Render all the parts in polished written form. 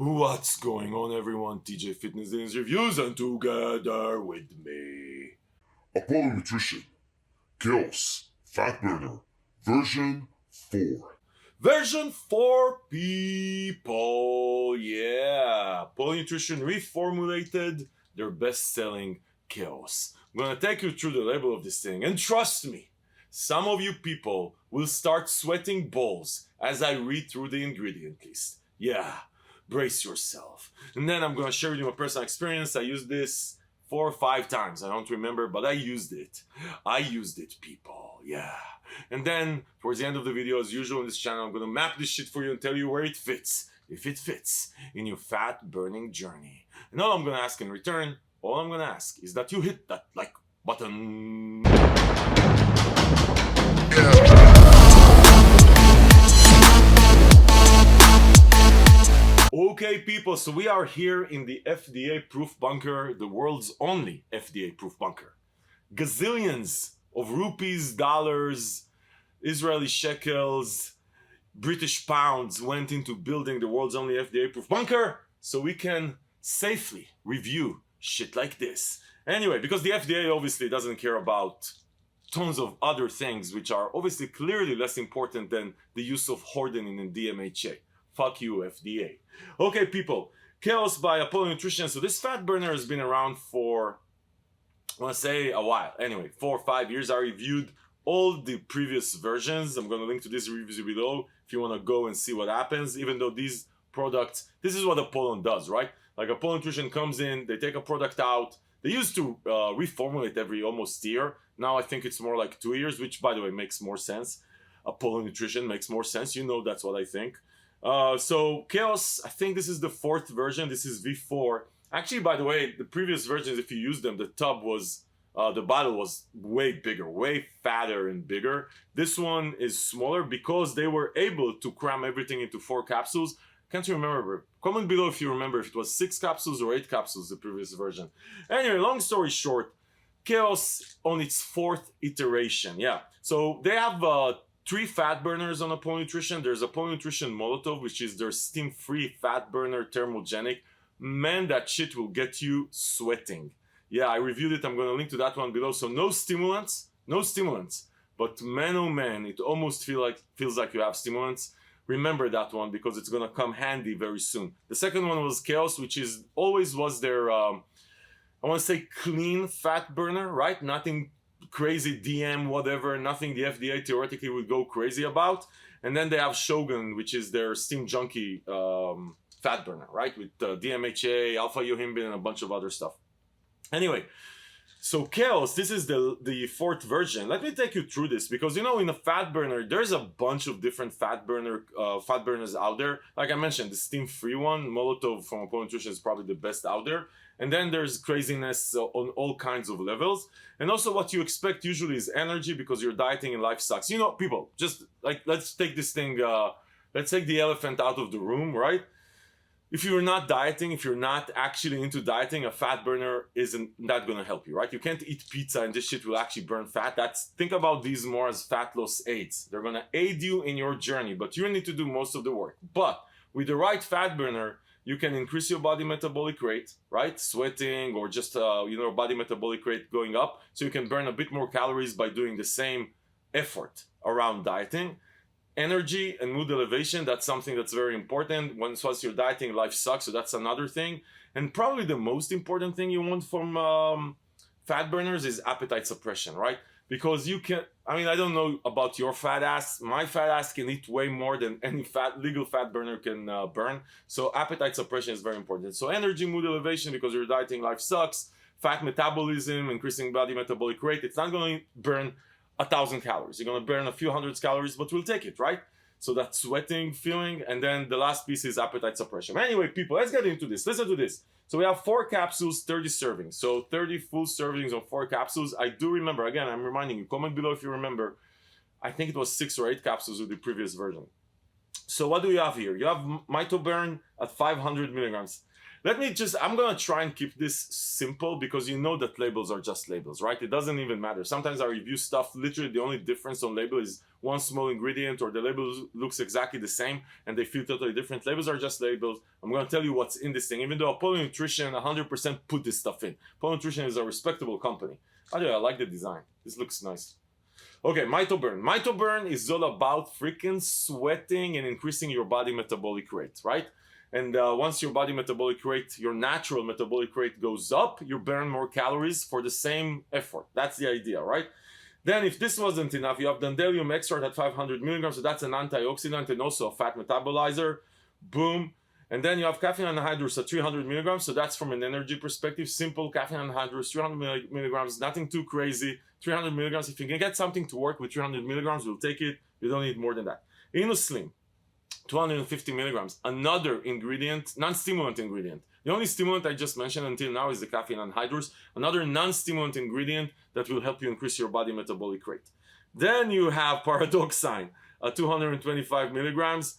What's going on, everyone? TJ Fitness Days Reviews, and together with me, Apollon Nutrition, Chaos, Fat Burner, version 4. version 4 people. Yeah, Apollon Nutrition reformulated their best-selling Chaos. I'm gonna take you through the label of this thing, and trust me, some of you people will start sweating balls as I read through the ingredient list. Yeah, brace yourself. And then I'm gonna share with you my personal experience. I used this 4 or 5 times. I don't remember, but I used it. I used it, people. Yeah. And then, towards the end of the video, as usual on this channel, I'm gonna map this shit for you and tell you where it fits, if it fits, in your fat burning journey. And all I'm gonna ask in return, all I'm gonna ask is that you hit that like button. Okay, people, so we are here in the FDA-proof bunker, the world's only FDA-proof bunker. Gazillions of rupees, dollars, Israeli shekels, British pounds went into building the world's only FDA-proof bunker so we can safely review shit like this. Anyway, because the FDA obviously doesn't care about tons of other things which are obviously clearly less important than the use of hordenin and DMHA. Fuck you, FDA. Okay, people, Chaos by Apollon Nutrition. So this fat burner has been around for, I want to say, a while. Anyway, 4 or 5 years. I reviewed all the previous versions. I'm going to link to this review below if you want to go and see what happens. Even though these products, this is what Apollon does, right? Like Apollon Nutrition comes in, they take a product out. They used to reformulate every almost year. Now I think it's more like 2 years, which by the way makes more sense. Apollon Nutrition makes more sense. You know that's what I think. So Chaos, I think this is the 4th version. This is V4. Actually, by the way, the previous versions, if you use them, the tub was, the bottle was way bigger, way fatter and bigger. This one is smaller because they were able to cram everything into 4 capsules. Can't remember. Comment below if you remember if it was 6 capsules or 8 capsules, the previous version. Anyway, long story short, Chaos on its 4th iteration. Yeah. So they have 3 fat burners on Apollon Nutrition. There's Apollon Nutrition Molotov, which is their steam-free fat burner, thermogenic. Man, that shit will get you sweating. Yeah, I reviewed it. I'm going to link to that one below. So no stimulants. But man, oh man, it almost feels like you have stimulants. Remember that one because it's going to come handy very soon. The second one was Chaos, which is always was their, I want to say clean fat burner, right? Nothing crazy DM, whatever, nothing the FDA theoretically would go crazy about. And then they have Shogun, which is their steam junkie fat burner, right? With DMHA, alpha yohimbin, and a bunch of other stuff. Anyway, so Chaos, this is the 4th version. Let me take you through this because, you know, in a fat burner, there's a bunch of different fat burners out there. Like I mentioned, the steam-free one, Molotov from Apollon Nutrition, is probably the best out there. And then there's craziness on all kinds of levels. And also what you expect usually is energy because you're dieting and life sucks. You know, people, just like, let's take this thing, let's take the elephant out of the room, right? If you're not dieting, if you're not actually into dieting, a fat burner isn't that going to help you, right? You can't eat pizza and this shit will actually burn fat. Think about these more as fat loss aids. They're going to aid you in your journey, but you need to do most of the work. But with the right fat burner, you can increase your body metabolic rate, right? Sweating or just, body metabolic rate going up. So you can burn a bit more calories by doing the same effort around dieting. Energy and mood elevation, that's something that's very important. Once you're dieting, life sucks, so that's another thing. And probably the most important thing you want from fat burners is appetite suppression, right? Because you can, I don't know about your fat ass. My fat ass can eat way more than any legal fat burner can burn. So appetite suppression is very important. So energy, mood elevation, because you're dieting, life sucks. Fat metabolism, increasing body metabolic rate. It's not going to burn 1,000 calories. You're going to burn a few hundred calories, but we'll take it, right? So that sweating feeling. And then the last piece is appetite suppression. Anyway, people, let's get into this. Listen to this. So we have 4 capsules, 30 servings. So 30 full servings of 4 capsules. I do remember, again, I'm reminding you, comment below if you remember. I think it was 6 or 8 capsules with the previous version. So what do you have here? You have MitoBurn at 500 milligrams. I'm gonna try and keep this simple because you know that labels are just labels, right? It doesn't even matter. Sometimes I review stuff, literally the only difference on label is one small ingredient or the label looks exactly the same and they feel totally different. Labels are just labels. I'm gonna tell you what's in this thing, even though Apollon Nutrition 100% put this stuff in. Apollon Nutrition is a respectable company. I like the design. This looks nice. Okay, MitoBurn. MitoBurn is all about freaking sweating and increasing your body metabolic rate, right? And once your body metabolic rate, your natural metabolic rate goes up, you burn more calories for the same effort. That's the idea, right? Then if this wasn't enough, you have dandelion extract at 500 milligrams, so that's an antioxidant and also a fat metabolizer. Boom. And then you have caffeine anhydrous at 300 milligrams, so that's from an energy perspective. Simple caffeine anhydrous, 300 milligrams, nothing too crazy. 300 milligrams, if you can get something to work with 300 milligrams, we'll take it. You don't need more than that. InnoSlim, 250 milligrams, another ingredient, non-stimulant ingredient. The only stimulant I just mentioned until now is the caffeine anhydrous, another non-stimulant ingredient that will help you increase your body metabolic rate. Then you have paradoxine at 225 milligrams,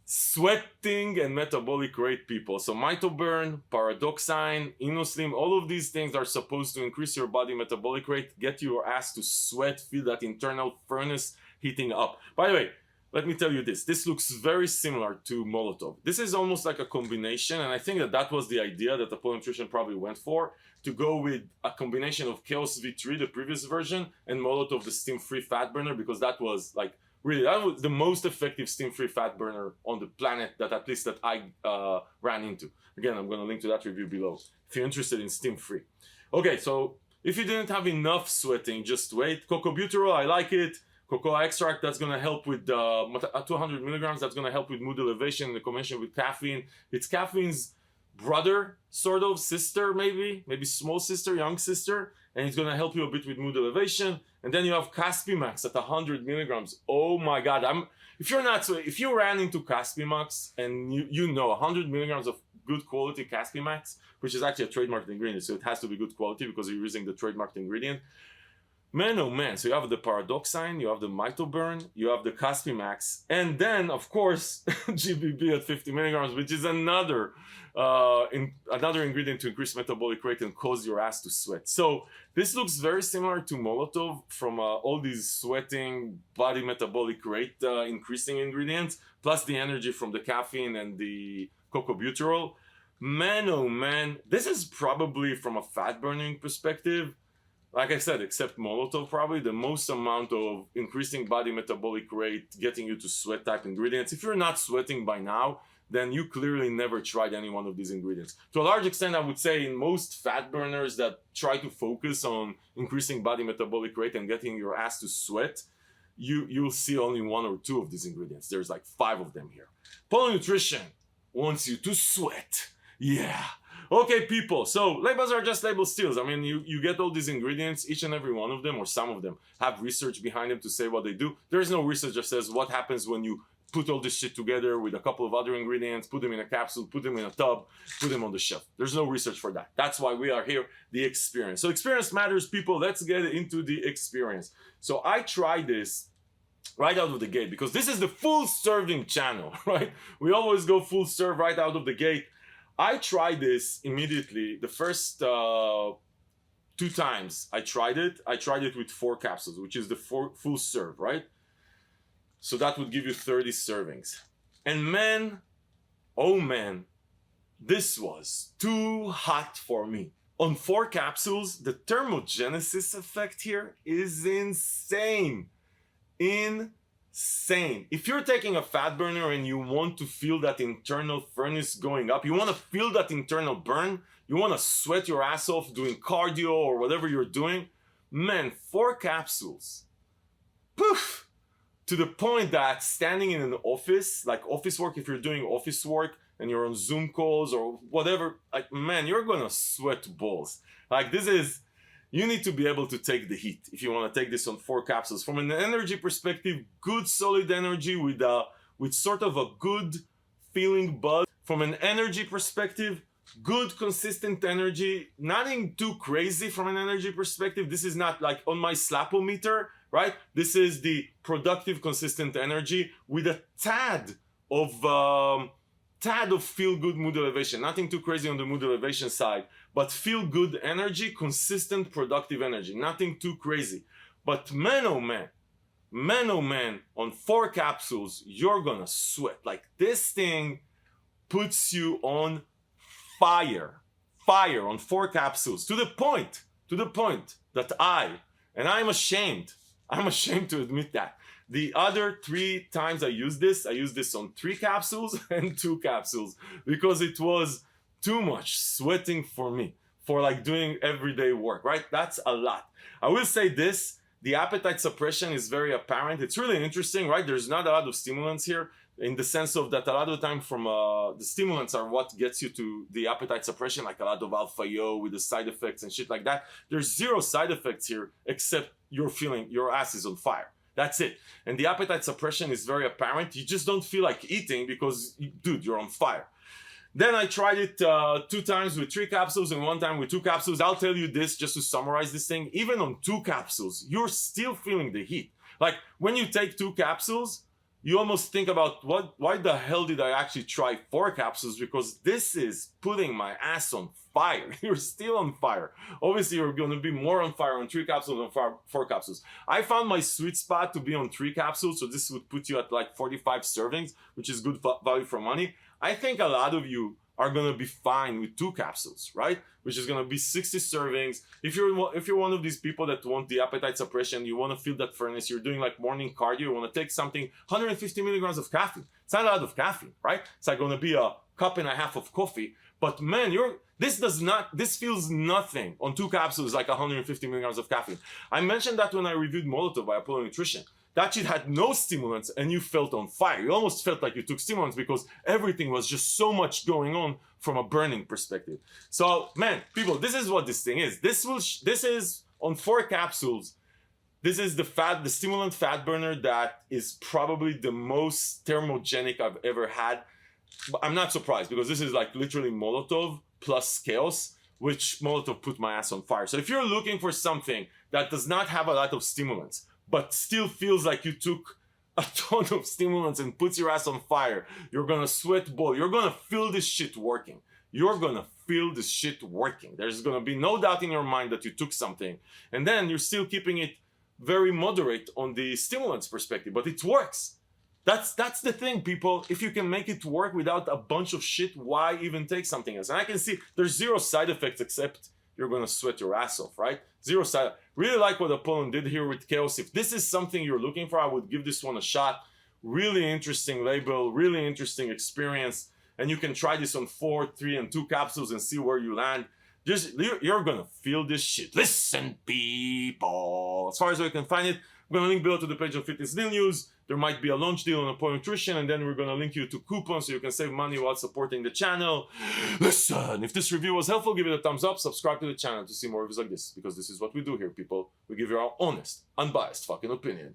sweating and metabolic rate people. So MitoBurn, paradoxine, InnoSlim, all of these things are supposed to increase your body metabolic rate, get your ass to sweat, feel that internal furnace heating up. By the way, let me tell you this. This looks very similar to Molotov. This is almost like a combination, and I think that was the idea that Apollon Nutrition probably went for, to go with a combination of Chaos V3, the previous version, and Molotov, the steam-free fat burner, because that was like, really, that was the most effective steam-free fat burner on the planet that at least that I ran into. Again, I'm going to link to that review below if you're interested in steam-free. Okay, so if you didn't have enough sweating, just wait. Cocobutyrol, I like it. Cocoa extract, that's going to help with 200 milligrams. That's going to help with mood elevation in the combination with caffeine. It's caffeine's brother, sort of, sister maybe small sister, young sister, and it's going to help you a bit with mood elevation. And then you have Caspimax at 100 milligrams. Oh my God, if you ran into Caspimax and you know 100 milligrams of good quality Caspimax, which is actually a trademarked ingredient, so it has to be good quality because you're using the trademarked ingredient. Man, oh man, so you have the paradoxine, you have the MitoBurn, you have the Caspimax, and then, of course, GBB at 50 milligrams, which is another ingredient to increase metabolic rate and cause your ass to sweat. So this looks very similar to Molotov from all these sweating, body metabolic rate increasing ingredients, plus the energy from the caffeine and the cocobutyrol. Man, oh man, this is probably from a fat burning perspective, like I said, except Molotov, probably the most amount of increasing body metabolic rate, getting you to sweat type ingredients. If you're not sweating by now, then you clearly never tried any one of these ingredients. To a large extent, I would say in most fat burners that try to focus on increasing body metabolic rate and getting your ass to sweat, you'll see only one or two of these ingredients. There's like 5 of them here. Apollon Nutrition wants you to sweat. Yeah. Okay, people, so labels are just label steals. I mean, you get all these ingredients, each and every one of them, or some of them, have research behind them to say what they do. There's no research that says what happens when you put all this shit together with a couple of other ingredients, put them in a capsule, put them in a tub, put them on the shelf. There's no research for that. That's why we are here, the Exprience. So Exprience matters, people. Let's get into the Exprience. So I tried this right out of the gate because this is the full serving channel, right? We always go full serve right out of the gate. I tried this immediately. The first 2 times I tried it with 4 capsules, which is the full serve, right? So that would give you 30 servings. And man, oh man, this was too hot for me. On 4 capsules, the thermogenesis effect here is insane. Insane. If you're taking a fat burner and you want to feel that internal furnace going up, you want to feel that internal burn, you want to sweat your ass off doing cardio or whatever you're doing, man, 4 capsules. Poof! To the point that standing in an office, like office work, if you're doing office work and you're on Zoom calls or whatever, like, man, you're gonna sweat balls. Like, this is, you need to be able to take the heat if you want to take this on 4 capsules. From an energy perspective, good solid energy with sort of a good feeling buzz. From an energy perspective, good consistent energy. Nothing too crazy from an energy perspective. This is not like on my slapometer, right? This is the productive consistent energy with a tad of tad of feel-good mood elevation, nothing too crazy on the mood elevation side, but feel-good energy, consistent, productive energy, nothing too crazy. But man, oh man, on 4 capsules, you're gonna sweat. Like, this thing puts you on fire on 4 capsules, to the point that I'm ashamed to admit that. The other 3 times I used this on 3 capsules and 2 capsules because it was too much sweating for me, for like doing everyday work, right? That's a lot. I will say this, the appetite suppression is very apparent. It's really interesting, right? There's not a lot of stimulants here, in the sense of that a lot of the time from the stimulants are what gets you to the appetite suppression, like a lot of alpha-yo with the side effects and shit like that. There's 0 side effects here except you're feeling your ass is on fire. That's it. And the appetite suppression is very apparent. You just don't feel like eating because, dude, you're on fire. Then I tried it 2 times with 3 capsules and 1 time with 2 capsules. I'll tell you this just to summarize this thing. Even on 2 capsules, you're still feeling the heat. Like, when you take 2 capsules, you almost think about why the hell did I actually try 4 capsules? Because this is putting my ass on fire. You're still on fire. Obviously, you're going to be more on fire on 3 capsules than 4 capsules. I found my sweet spot to be on 3 capsules, so this would put you at like 45 servings, which is good value for money. I think a lot of you are going to be fine with 2 capsules, right? Which is going to be 60 servings. If you're one of these people that want the appetite suppression, you want to feel that furnace, you're doing like morning cardio, you want to take something, 150 milligrams of caffeine. It's not a lot of caffeine, right? It's like going to be a cup and a half of coffee. But man, this feels nothing on 2 capsules, like 150 milligrams of caffeine. I mentioned that when I reviewed Molotov by Apollon Nutrition. That shit had no stimulants and you felt on fire. You almost felt like you took stimulants because everything was just so much going on from a burning perspective. So, man, people, this is what this thing is. This is on 4 capsules. This is the stimulant fat burner that is probably the most thermogenic I've ever had. But I'm not surprised because this is like literally Molotov plus Chaos, which Molotov put my ass on fire. So if you're looking for something that does not have a lot of stimulants, but still feels like you took a ton of stimulants and puts your ass on fire, you're gonna sweat ball, you're gonna feel this shit working. You're gonna feel this shit working. There's gonna be no doubt in your mind that you took something. And then you're still keeping it very moderate on the stimulants perspective, but it works. That's the thing, people. If you can make it work without a bunch of shit, why even take something else? And I can see there's 0 side effects except you're gonna sweat your ass off, right? 0 side. Really like what Apollon did here with Chaos. If this is something you're looking for, I would give this one a shot. Really interesting label, really interesting experience. And you can try this on 4, 3, and 2 capsules and see where you land. You're gonna feel this shit. Listen, people. As far as I can find it, I'm gonna link below to the page of Fitness Deal News. There might be a launch deal on Apollon Nutrition, and then we're gonna link you to coupons so you can save money while supporting the channel. Listen, if this review was helpful, give it a thumbs up, subscribe to the channel to see more reviews like this, because this is what we do here, people. We give you our honest, unbiased fucking opinion.